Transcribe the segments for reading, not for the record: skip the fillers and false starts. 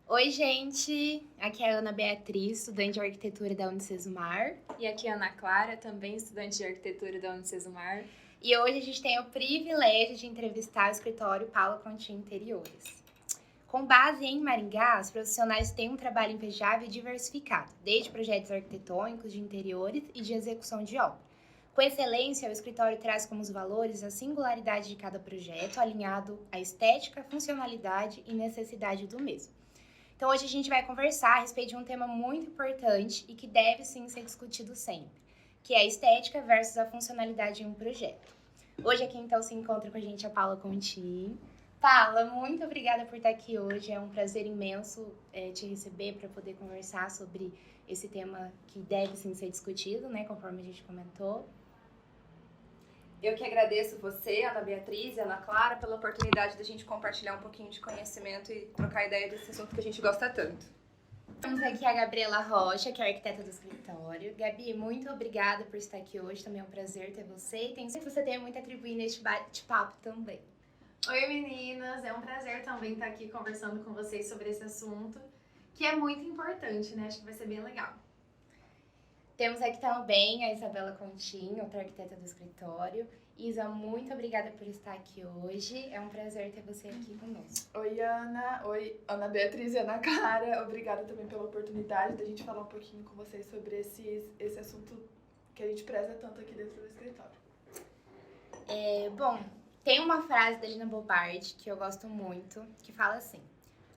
Oi, gente! Aqui é a Ana Beatriz, estudante de arquitetura da Unicesumar. E aqui é a Ana Clara, também estudante de arquitetura da Unicesumar. E hoje a gente tem o privilégio de entrevistar o escritório Paula Conti Interiores. Com base em Maringá, os profissionais têm um trabalho invejável e diversificado, desde projetos arquitetônicos, de interiores e de execução de obra. Com excelência, o escritório traz como os valores a singularidade de cada projeto, alinhado à estética, funcionalidade e necessidade do mesmo. Então, hoje a gente vai conversar a respeito de um tema muito importante e que deve sim ser discutido sempre, que é a estética versus a funcionalidade em um projeto. Hoje aqui então se encontra com a gente a Paula Conti. Paula, muito obrigada por estar aqui hoje. É um prazer imenso te receber para poder conversar sobre esse tema que deve sim ser discutido, né, conforme a gente comentou. Eu que agradeço você, Ana Beatriz e Ana Clara, pela oportunidade da gente compartilhar um pouquinho de conhecimento e trocar ideia desse assunto que a gente gosta tanto. Temos aqui a Gabriela Rocha, que é arquiteta do escritório. Gabi, muito obrigada por estar aqui hoje. Também é um prazer ter você. E tenho certeza que você tem muito a atribuir neste bate-papo também. Oi, meninas! É um prazer também estar aqui conversando com vocês sobre esse assunto, que é muito importante, né? Acho que vai ser bem legal. Temos aqui também a Isabela Continho, outra arquiteta do escritório. Isa, muito obrigada por estar aqui hoje. É um prazer ter você aqui conosco. Oi, Ana. Oi, Ana Beatriz e Ana Clara. Obrigada também pela oportunidade da gente falar um pouquinho com vocês sobre esse assunto que a gente preza tanto aqui dentro do escritório. Bom, tem uma frase da Lina Bobardi que eu gosto muito, que fala assim: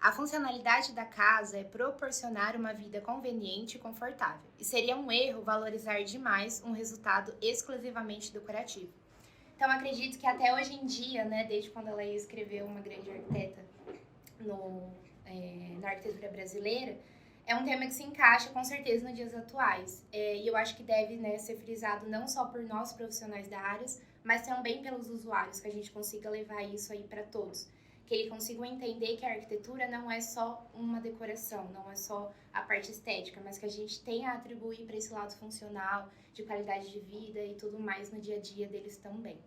a funcionalidade da casa é proporcionar uma vida conveniente e confortável, e seria um erro valorizar demais um resultado exclusivamente decorativo. Então, acredito que até hoje em dia, né, desde quando ela escreveu Uma Grande Arquiteta na arquitetura brasileira, é um tema que se encaixa com certeza nos dias atuais. E eu acho que deve, né, ser frisado não só por nós profissionais da área, mas também pelos usuários, que a gente consiga levar isso aí para todos. Que eles consigam entender que a arquitetura não é só uma decoração, não é só a parte estética, mas que a gente tem a atribuir para esse lado funcional, de qualidade de vida e tudo mais no dia a dia deles também.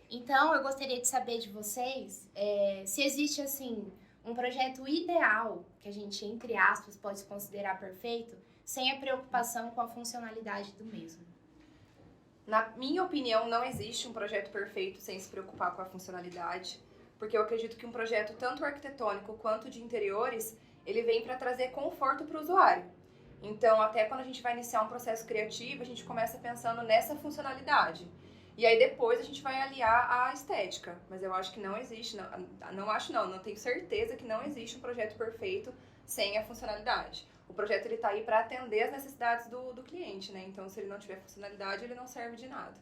Então, eu gostaria de saber de vocês se existe, assim, um projeto ideal, que a gente, entre aspas, pode considerar perfeito, sem a preocupação com a funcionalidade do mesmo. Na minha opinião, não existe um projeto perfeito sem se preocupar com a funcionalidade, porque eu acredito que um projeto tanto arquitetônico quanto de interiores, ele vem para trazer conforto para o usuário. Então, até quando a gente vai iniciar um processo criativo, a gente começa pensando nessa funcionalidade. E aí depois a gente vai aliar a estética. Mas eu acho que não existe, não tenho certeza que não existe um projeto perfeito sem a funcionalidade. O projeto ele tá aí para atender as necessidades do cliente, né? Então, se ele não tiver funcionalidade, ele não serve de nada.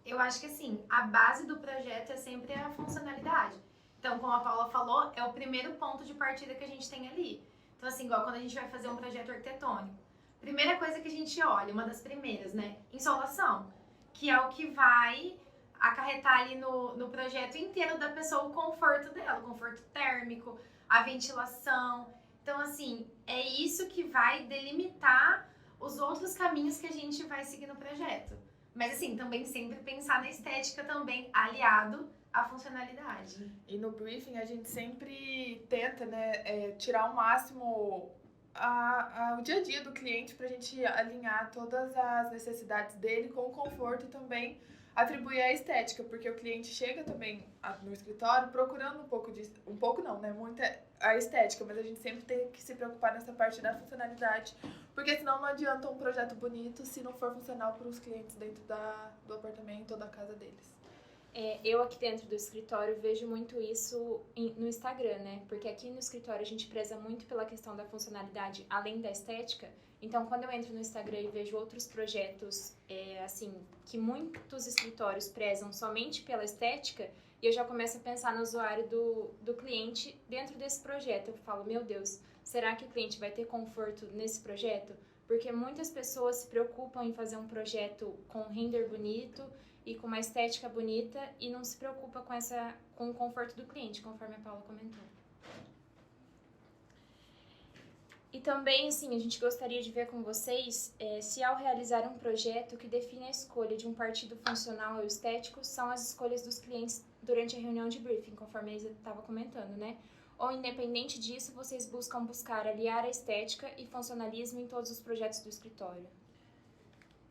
Eu acho que assim, a base do projeto é sempre a funcionalidade. Então, como a Paula falou, é o primeiro ponto de partida que a gente tem ali. Então, assim, igual quando a gente vai fazer um projeto arquitetônico. Primeira coisa que a gente olha, uma das primeiras, né? Insolação, que é o que vai acarretar ali no projeto inteiro da pessoa o conforto dela, o conforto térmico, a ventilação. Então, assim, é isso que vai delimitar os outros caminhos que a gente vai seguir no projeto. Mas, assim, também sempre pensar na estética também, aliado à funcionalidade. E no briefing a gente sempre tenta, né, tirar ao máximo o dia a dia do cliente pra gente alinhar todas as necessidades dele com o conforto e também atribuir a estética, porque o cliente chega também no escritório procurando muita a estética, mas a gente sempre tem que se preocupar nessa parte da funcionalidade, porque senão não adianta um projeto bonito se não for funcional para os clientes dentro do apartamento ou da casa deles. Eu aqui dentro do escritório vejo muito isso no Instagram, né? Porque aqui no escritório a gente preza muito pela questão da funcionalidade, além da estética. Então, quando eu entro no Instagram e vejo outros projetos, assim, que muitos escritórios prezam somente pela estética, e eu já começo a pensar no usuário do cliente dentro desse projeto. Eu falo, meu Deus, será que o cliente vai ter conforto nesse projeto? Porque muitas pessoas se preocupam em fazer um projeto com um render bonito e com uma estética bonita e não se preocupa com o conforto do cliente, conforme a Paula comentou. E também, assim, a gente gostaria de ver com vocês se ao realizar um projeto que define a escolha de um partido funcional ou estético, são as escolhas dos clientes durante a reunião de briefing, conforme a Isa estava comentando, né? Ou independente disso, vocês buscam aliar a estética e funcionalismo em todos os projetos do escritório?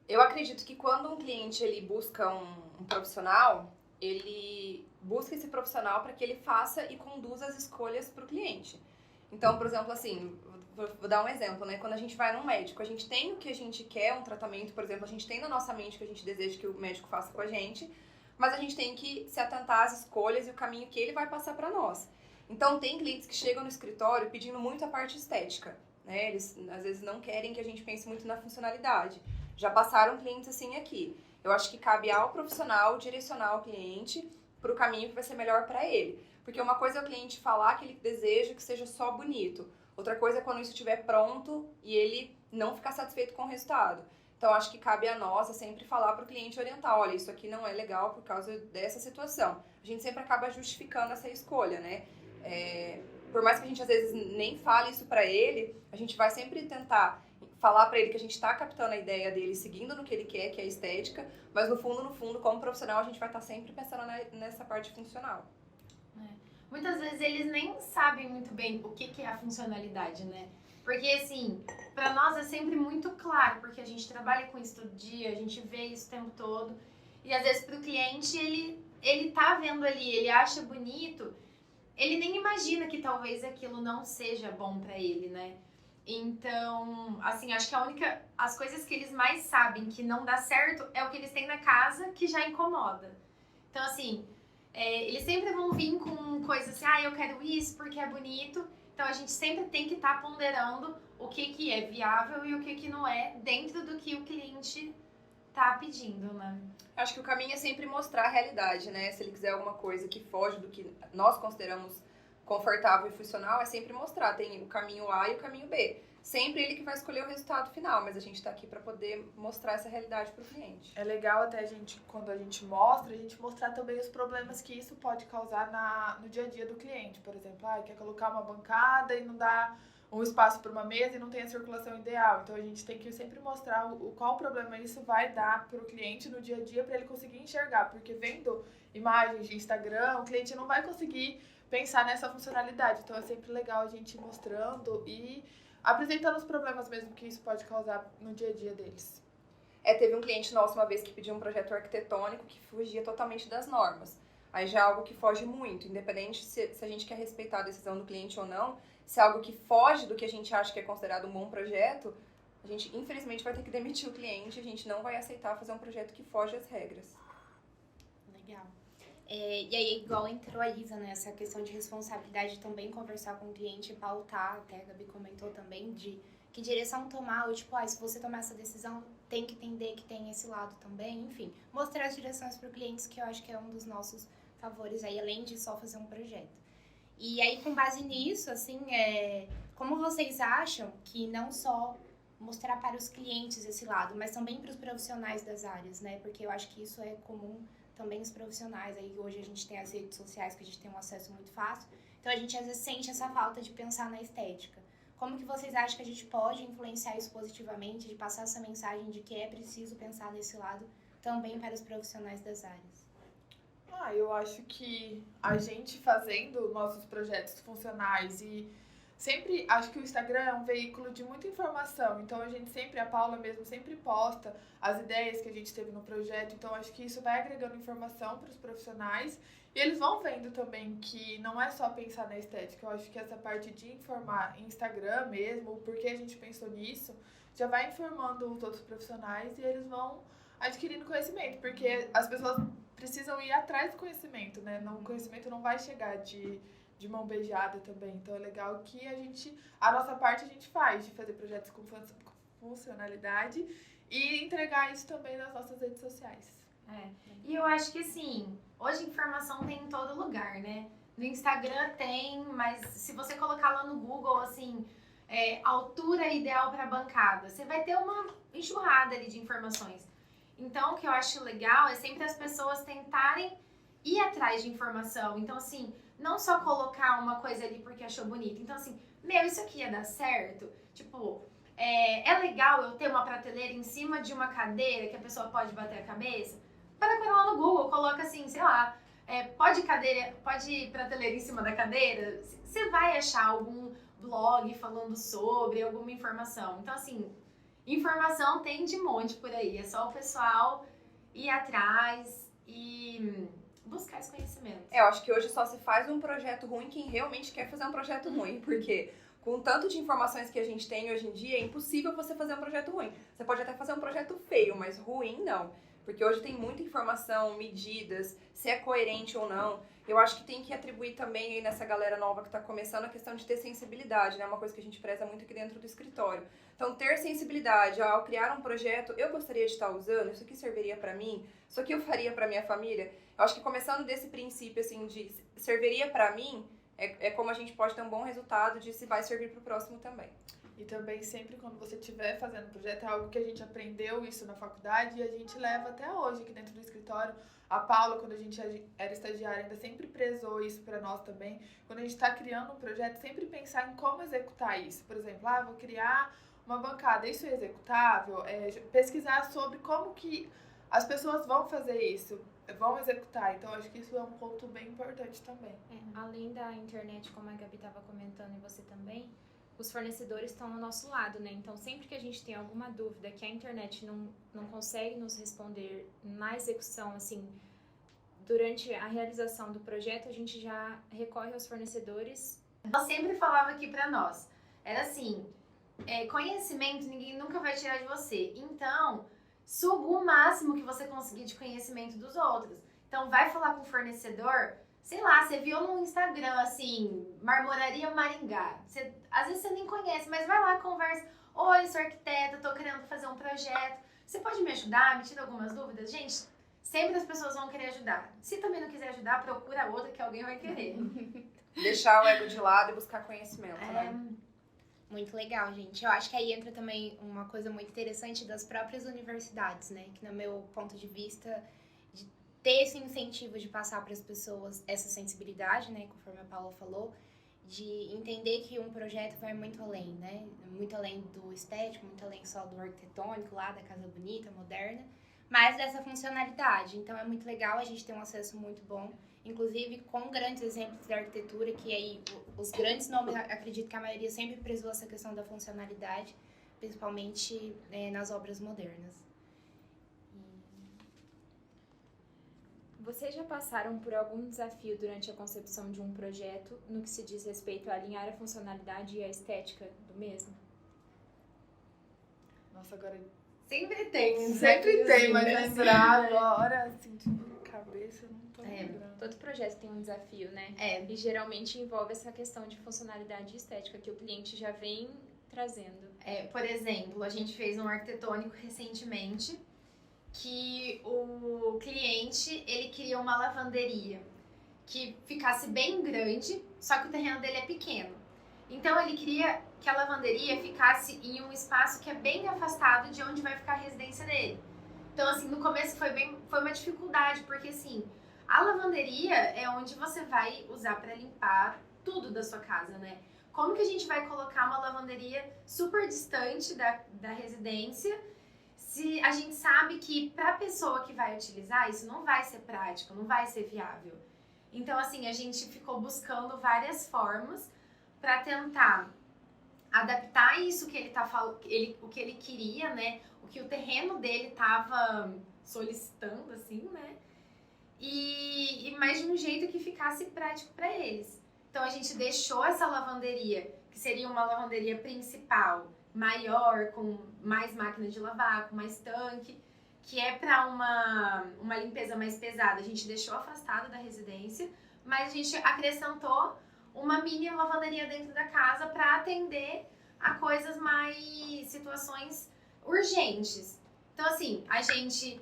Eu acredito que quando um cliente ele busca um profissional, ele busca esse profissional para que ele faça e conduza as escolhas para o cliente. Então, por exemplo, assim, vou dar um exemplo, né? Quando a gente vai num médico, a gente tem o que a gente quer, um tratamento, por exemplo, a gente tem na nossa mente o que a gente deseja que o médico faça com a gente, mas a gente tem que se atentar às escolhas e o caminho que ele vai passar para nós. Então, tem clientes que chegam no escritório pedindo muito a parte estética, né? Eles, às vezes, não querem que a gente pense muito na funcionalidade. Já passaram clientes assim aqui. Eu acho que cabe ao profissional direcionar o cliente para o caminho que vai ser melhor para ele. Porque uma coisa é o cliente falar que ele deseja que seja só bonito. Outra coisa é quando isso estiver pronto e ele não ficar satisfeito com o resultado. Então, acho que cabe a nós sempre falar para o cliente orientar, olha, isso aqui não é legal por causa dessa situação. A gente sempre acaba justificando essa escolha, né? Por mais que a gente às vezes nem fale isso para ele, a gente vai sempre tentar falar para ele que a gente está captando a ideia dele, seguindo no que ele quer, que é a estética, mas no fundo, como profissional, a gente vai estar sempre pensando nessa parte funcional. Muitas vezes eles nem sabem muito bem o que é a funcionalidade, né? Porque, assim, pra nós é sempre muito claro, porque a gente trabalha com isso todo dia, a gente vê isso o tempo todo. E, às vezes, pro cliente, ele tá vendo ali, ele acha bonito, ele nem imagina que talvez aquilo não seja bom pra ele, né? Então, assim, acho que as coisas que eles mais sabem que não dá certo é o que eles têm na casa que já incomoda. Então, assim, eles sempre vão vir com coisas assim, eu quero isso porque é bonito. Então, a gente sempre tem que estar ponderando o que é viável e o que não é dentro do que o cliente tá pedindo, né? Acho que o caminho é sempre mostrar a realidade, né? Se ele quiser alguma coisa que foge do que nós consideramos confortável e funcional, é sempre mostrar. Tem o caminho A e o caminho B. Sempre ele que vai escolher o resultado final, mas a gente tá aqui para poder mostrar essa realidade pro cliente. É legal até quando a gente mostrar também os problemas que isso pode causar no dia a dia do cliente. Por exemplo, quer colocar uma bancada e não dá um espaço para uma mesa e não tem a circulação ideal. Então a gente tem que sempre mostrar qual problema isso vai dar para o cliente no dia a dia para ele conseguir enxergar. Porque vendo imagens de Instagram, o cliente não vai conseguir pensar nessa funcionalidade. Então é sempre legal a gente ir mostrando e apresentando os problemas mesmo que isso pode causar no dia a dia deles. Teve um cliente nosso uma vez que pediu um projeto arquitetônico que fugia totalmente das normas. Aí já é algo que foge muito, independente se a gente quer respeitar a decisão do cliente ou não, se é algo que foge do que a gente acha que é considerado um bom projeto, a gente infelizmente vai ter que demitir o cliente, a gente não vai aceitar fazer um projeto que foge às regras. Legal. E aí, igual entrou a Isa, né, essa questão de responsabilidade de também conversar com o cliente, pautar, até a Gabi comentou também, de que direção tomar, ou tipo, se você tomar essa decisão, tem que entender que tem esse lado também, enfim, mostrar as direções para os clientes, que eu acho que é um dos nossos favores aí, além de só fazer um projeto. E aí, com base nisso, assim, como vocês acham que não só mostrar para os clientes esse lado, mas também para os profissionais das áreas, né, porque eu acho que isso é comum também os profissionais, aí hoje a gente tem as redes sociais que a gente tem um acesso muito fácil, então a gente às vezes sente essa falta de pensar na estética. Como que vocês acham que a gente pode influenciar isso positivamente, de passar essa mensagem de que é preciso pensar nesse lado também para os profissionais das áreas? Eu acho que a gente fazendo nossos projetos funcionais e sempre, acho que o Instagram é um veículo de muita informação, então a Paula mesmo sempre posta as ideias que a gente teve no projeto, então acho que isso vai agregando informação para os profissionais e eles vão vendo também que não é só pensar na estética, eu acho que essa parte de informar em Instagram mesmo, o porquê a gente pensou nisso, já vai informando os outros profissionais e eles vão adquirindo conhecimento, porque as pessoas precisam ir atrás do conhecimento, né? O conhecimento não vai chegar de mão beijada também. Então é legal que a nossa parte a gente faz, de fazer projetos com funcionalidade e entregar isso também nas nossas redes sociais. E eu acho que assim, hoje informação tem em todo lugar, né? No Instagram tem, mas se você colocar lá no Google, assim, altura ideal para bancada, você vai ter uma enxurrada ali de informações. Então, o que eu acho legal é sempre as pessoas tentarem ir atrás de informação. Então, assim, não só colocar uma coisa ali porque achou bonito. Então, assim, isso aqui ia dar certo? Tipo, é legal eu ter uma prateleira em cima de uma cadeira que a pessoa pode bater a cabeça? Para lá no Google, coloca assim, sei lá, pode prateleira em cima da cadeira? Você vai achar algum blog falando sobre alguma informação. Então, assim, informação tem de monte por aí. É só o pessoal ir atrás e buscar esse conhecimento. Eu acho que hoje só se faz um projeto ruim quem realmente quer fazer um projeto ruim, porque com tanto de informações que a gente tem hoje em dia, é impossível você fazer um projeto ruim. Você pode até fazer um projeto feio, mas ruim não. Porque hoje tem muita informação, medidas, se é coerente ou não. Eu acho que tem que atribuir também aí nessa galera nova que está começando a questão de ter sensibilidade, né? Uma coisa que a gente preza muito aqui dentro do escritório. Então, ter sensibilidade ao criar um projeto, eu gostaria de estar usando, isso aqui serviria para mim, isso aqui eu faria para minha família. Eu acho que começando desse princípio, assim, de serviria para mim, é como a gente pode ter um bom resultado de se vai servir para o próximo também. E também sempre quando você estiver fazendo projeto, é algo que a gente aprendeu isso na faculdade e a gente leva até hoje aqui dentro do escritório. A Paula, quando a gente era estagiária, ainda sempre prezou isso para nós também. Quando a gente está criando um projeto, sempre pensar em como executar isso. Por exemplo, vou criar uma bancada, isso é executável? Pesquisar sobre como que as pessoas vão fazer isso, vão executar. Então, acho que isso é um ponto bem importante também. Além da internet, como a Gabi estava comentando e você também, os fornecedores estão ao nosso lado, né? Então, sempre que a gente tem alguma dúvida que a internet não consegue nos responder na execução, assim, durante a realização do projeto, a gente já recorre aos fornecedores. Ela sempre falava aqui pra nós, era assim, conhecimento ninguém nunca vai tirar de você. Então, suga o máximo que você conseguir de conhecimento dos outros. Então, vai falar com o fornecedor. Sei lá, você viu no Instagram, assim, Marmoraria Maringá. Às vezes você nem conhece, mas vai lá, conversa. Oi, sou arquiteta, tô querendo fazer um projeto. Você pode me ajudar, me tira algumas dúvidas? Gente, sempre as pessoas vão querer ajudar. Se também não quiser ajudar, procura outra que alguém vai querer. Deixar o ego de lado e buscar conhecimento, né? Muito legal, gente. Eu acho que aí entra também uma coisa muito interessante das próprias universidades, né? Que no meu ponto de vista, de ter esse incentivo de passar para as pessoas essa sensibilidade, né? Conforme a Paula falou, de entender que um projeto vai muito além, né? Muito além do estético, muito além só do arquitetônico lá, da casa bonita, moderna, mas dessa funcionalidade. Então é muito legal, a gente tem um acesso muito bom, inclusive com grandes exemplos da arquitetura, que aí os grandes nomes, acredito que a maioria sempre prezou essa questão da funcionalidade, principalmente nas obras modernas. Vocês já passaram por algum desafio durante a concepção de um projeto no que se diz respeito a alinhar a funcionalidade e a estética do mesmo? Nossa, agora... Sempre tem. Sempre tem, mas lembrar agora, assim, de cabeça, eu não tô lembrando. Todo projeto tem um desafio, né? E geralmente envolve essa questão de funcionalidade e estética que o cliente já vem trazendo. Por exemplo, a gente fez um arquitetônico recentemente que o cliente, ele queria uma lavanderia que ficasse bem grande, só que o terreno dele é pequeno. Então, ele queria que a lavanderia ficasse em um espaço que é bem afastado de onde vai ficar a residência dele. Então, assim, no começo foi uma dificuldade, porque, assim, a lavanderia é onde você vai usar para limpar tudo da sua casa, né? Como que a gente vai colocar uma lavanderia super distante da residência se a gente sabe que para a pessoa que vai utilizar isso não vai ser prático, não vai ser viável? Então, assim, a gente ficou buscando várias formas para tentar adaptar isso que ele tá falando, o que ele queria, né? O que o terreno dele tava solicitando, assim, né? E mais de um jeito que ficasse prático para eles. Então a gente deixou essa lavanderia, que seria uma lavanderia principal, maior, com mais máquina de lavar, com mais tanque, que é para uma limpeza mais pesada. A gente deixou afastado da residência, mas a gente acrescentou uma mini lavanderia dentro da casa para atender a coisas mais, situações urgentes. Então, assim, a gente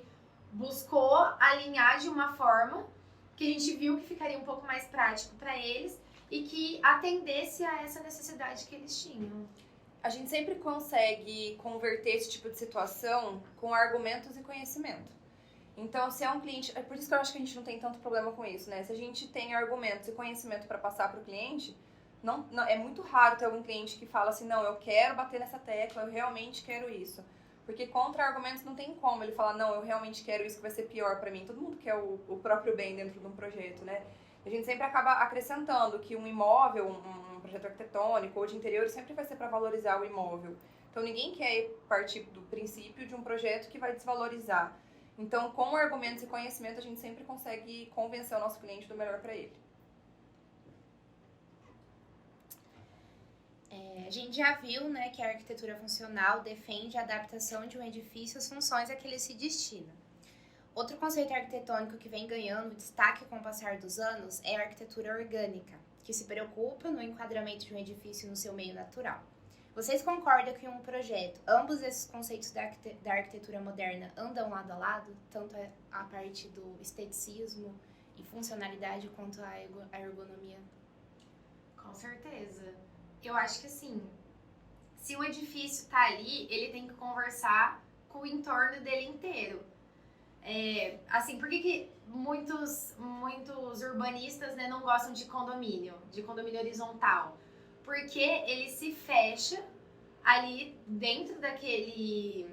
buscou alinhar de uma forma que a gente viu que ficaria um pouco mais prático para eles e que atendesse a essa necessidade que eles tinham. A gente sempre consegue converter esse tipo de situação com argumentos e conhecimento. Então, se é um cliente... É por isso que eu acho que a gente não tem tanto problema com isso, né? Se a gente tem argumentos e conhecimento para passar para o cliente, não, é muito raro ter algum cliente que fala assim, não, eu quero bater nessa tecla, eu realmente quero isso. Porque contra-argumentos não tem como ele falar, não, eu realmente quero isso que vai ser pior pra mim. Todo mundo quer o próprio bem dentro de um projeto, né? A gente sempre acaba acrescentando que um imóvel, um projeto arquitetônico ou de interior sempre vai ser para valorizar o imóvel. Então ninguém quer partir do princípio de um projeto que vai desvalorizar. Então, com argumentos e conhecimento, a gente sempre consegue convencer o nosso cliente do melhor para ele. A gente já viu, né, que a arquitetura funcional defende a adaptação de um edifício às funções a que ele se destina. Outro conceito arquitetônico que vem ganhando destaque com o passar dos anos é a arquitetura orgânica, que se preocupa no enquadramento de um edifício no seu meio natural. Vocês concordam que em um projeto, ambos esses conceitos da arquitetura moderna andam lado a lado? Tanto a parte do esteticismo e funcionalidade quanto a ergonomia? Com certeza. Eu acho que assim, se o edifício tá ali, ele tem que conversar com o entorno dele inteiro. Assim, por que muitos urbanistas, né, não gostam de condomínio horizontal? Porque ele se fecha ali dentro daquele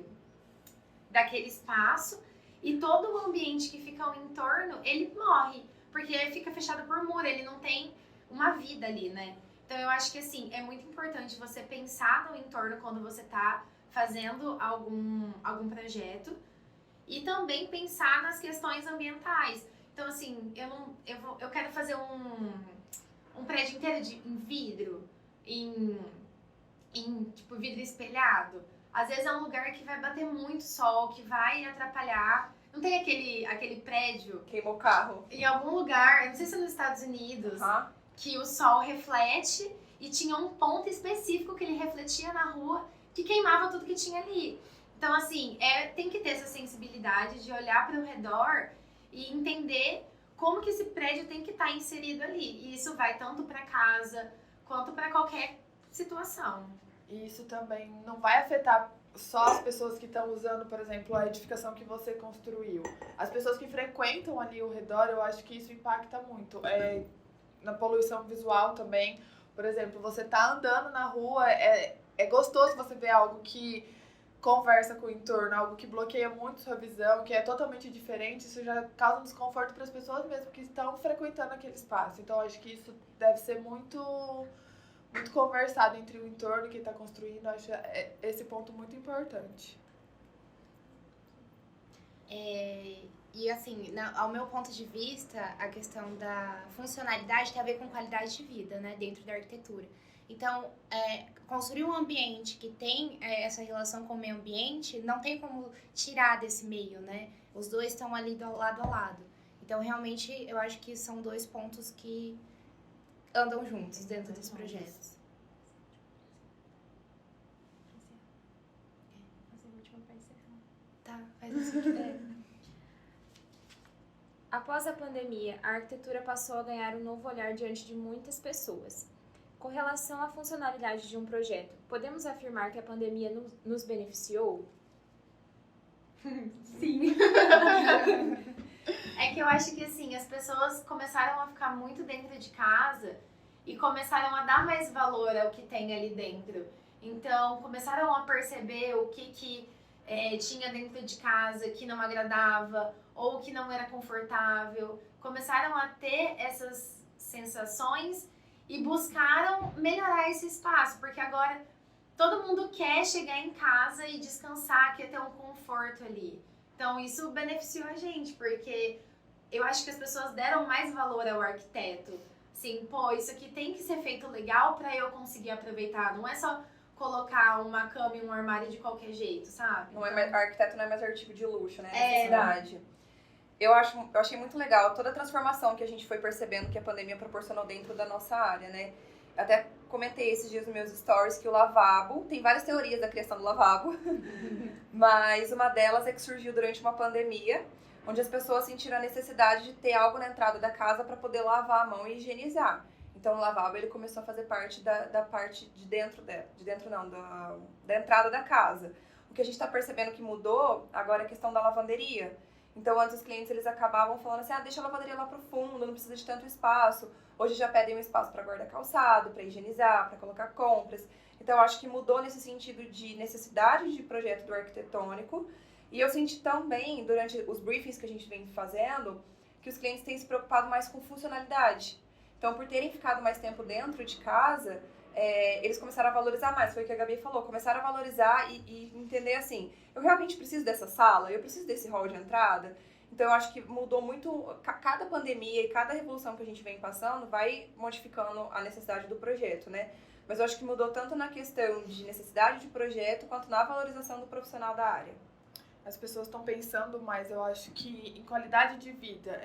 espaço e todo o ambiente que fica ao entorno, ele morre, porque fica fechado por muro, ele não tem uma vida ali, né? Então eu acho que assim, é muito importante você pensar no entorno quando você tá fazendo algum projeto e também pensar nas questões ambientais. Então assim, eu quero fazer um prédio inteiro em vidro, em tipo vidro espelhado. Às vezes é um lugar que vai bater muito sol, que vai atrapalhar. Não tem aquele prédio Queimou o carro. em algum lugar, eu não sei se é nos Estados Unidos, que o sol reflete e tinha um ponto específico que ele refletia na rua que queimava tudo que tinha ali. Então, assim, tem que ter essa sensibilidade de olhar para o redor e entender como que esse prédio tem que estar inserido ali. E isso vai tanto para casa quanto para qualquer situação. E isso também não vai afetar só as pessoas que estão usando, por exemplo, a edificação que você construiu. As pessoas que frequentam ali o redor, eu acho que isso impacta muito. Na poluição visual também. Por exemplo, você tá andando na rua, é gostoso você ver algo que conversa com o entorno, algo que bloqueia muito sua visão, que é totalmente diferente. Isso já causa um desconforto para as pessoas mesmo que estão frequentando aquele espaço. Então, acho que isso deve ser muito conversado entre o entorno e quem está construindo. Eu acho esse ponto muito importante. E assim, ao meu ponto de vista, a questão da funcionalidade tem a ver com qualidade de vida, né, dentro da arquitetura. Então, construir um ambiente que tem essa relação com o meio ambiente, não tem como tirar desse meio, né? Os dois estão ali lado a lado. Então, realmente, eu acho que são dois pontos que andam juntos dentro dos projetos. Tá, faz assim. Após a pandemia, a arquitetura passou a ganhar um novo olhar diante de muitas pessoas. Com relação à funcionalidade de um projeto, podemos afirmar que a pandemia nos beneficiou? Sim. É que eu acho que assim, as pessoas começaram a ficar muito dentro de casa e começaram a dar mais valor ao que tem ali dentro. Então, começaram a perceber o que tinha dentro de casa que não agradava ou que não era confortável. Começaram a ter essas sensações e buscaram melhorar esse espaço, porque agora todo mundo quer chegar em casa e descansar, quer ter um conforto ali. Então isso beneficiou a gente, porque eu acho que as pessoas deram mais valor ao arquiteto. Assim, pô, isso aqui tem que ser feito legal para eu conseguir aproveitar. Não é só colocar uma cama e um armário de qualquer jeito, sabe? Não é mais, arquiteto não é mais artigo de luxo, né? Necessidade. Eu achei muito legal toda a transformação que a gente foi percebendo que a pandemia proporcionou dentro da nossa área, né? Eu até comentei esses dias nos meus stories que o lavabo, tem várias teorias da criação do lavabo, mas uma delas é que surgiu durante uma pandemia, onde as pessoas sentiram a necessidade de ter algo na entrada da casa para poder lavar a mão e higienizar. Então o lavabo ele começou a fazer parte da parte de dentro da entrada da casa. O que a gente está percebendo que mudou agora é a questão da lavanderia. Então, antes os clientes eles acabavam falando assim, deixa a lavanderia lá pro fundo, não precisa de tanto espaço. Hoje já pedem um espaço para guardar calçado, para higienizar, para colocar compras. Então, eu acho que mudou nesse sentido de necessidade de projeto do arquitetônico. E eu senti também, durante os briefings que a gente vem fazendo, que os clientes têm se preocupado mais com funcionalidade. Então, por terem ficado mais tempo dentro de casa, eles começaram a valorizar mais, foi o que a Gabi falou, começaram a valorizar e entender assim, eu realmente preciso dessa sala, eu preciso desse hall de entrada. Então, eu acho que mudou muito, cada pandemia e cada revolução que a gente vem passando vai modificando a necessidade do projeto, né? Mas eu acho que mudou tanto na questão de necessidade de projeto, quanto na valorização do profissional da área. As pessoas estão pensando mais, eu acho que em qualidade de vida.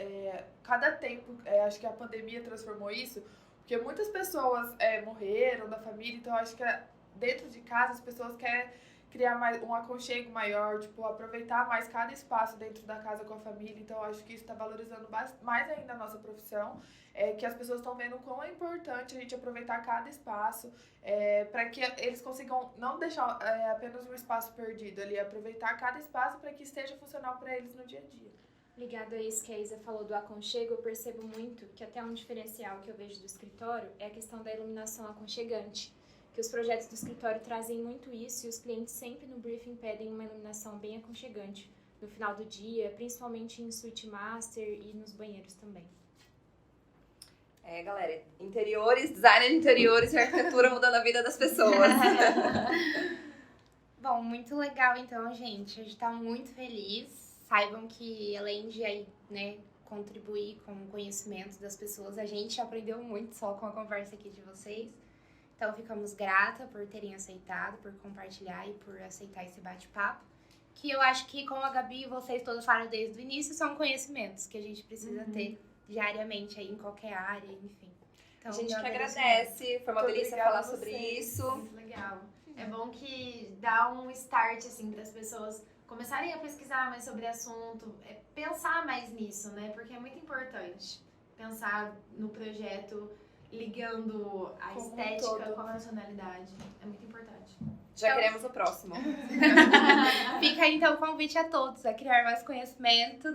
Cada tempo, acho que a pandemia transformou isso, porque muitas pessoas morreram da família, então eu acho que dentro de casa as pessoas querem criar mais um aconchego maior, tipo, aproveitar mais cada espaço dentro da casa com a família. Então eu acho que isso está valorizando mais ainda a nossa profissão, que as pessoas estão vendo o quão é importante a gente aproveitar cada espaço, para que eles consigam não deixar apenas um espaço perdido ali, aproveitar cada espaço para que esteja funcional para eles no dia a dia. Ligado a isso que a Isa falou do aconchego, eu percebo muito que até um diferencial que eu vejo do escritório é a questão da iluminação aconchegante. Que os projetos do escritório trazem muito isso e os clientes sempre no briefing pedem uma iluminação bem aconchegante no final do dia, principalmente em suíte master e nos banheiros também. Galera, interiores, design de interiores e arquitetura mudando a vida das pessoas. Bom, muito legal então, gente. A gente tá muito feliz. Saibam que além de aí, né, contribuir com o conhecimento das pessoas, a gente aprendeu muito só com a conversa aqui de vocês. Então, ficamos grata por terem aceitado, por compartilhar e por aceitar esse bate-papo. Que eu acho que, como a Gabi e vocês todos falaram desde o início, são conhecimentos que a gente precisa ter diariamente aí em qualquer área, enfim. Então, A gente que meu agradece, foi uma Muito delícia obrigada falar a sobre vocês. isso. Muito legal. É bom que dá um start, assim, para as pessoas começarem a pesquisar mais sobre o assunto, pensar mais nisso, né? Porque é muito importante pensar no projeto ligando a Como um estética todo, com a né? funcionalidade. É muito importante. Já queremos o próximo. Fica então o convite a todos a criar mais conhecimento,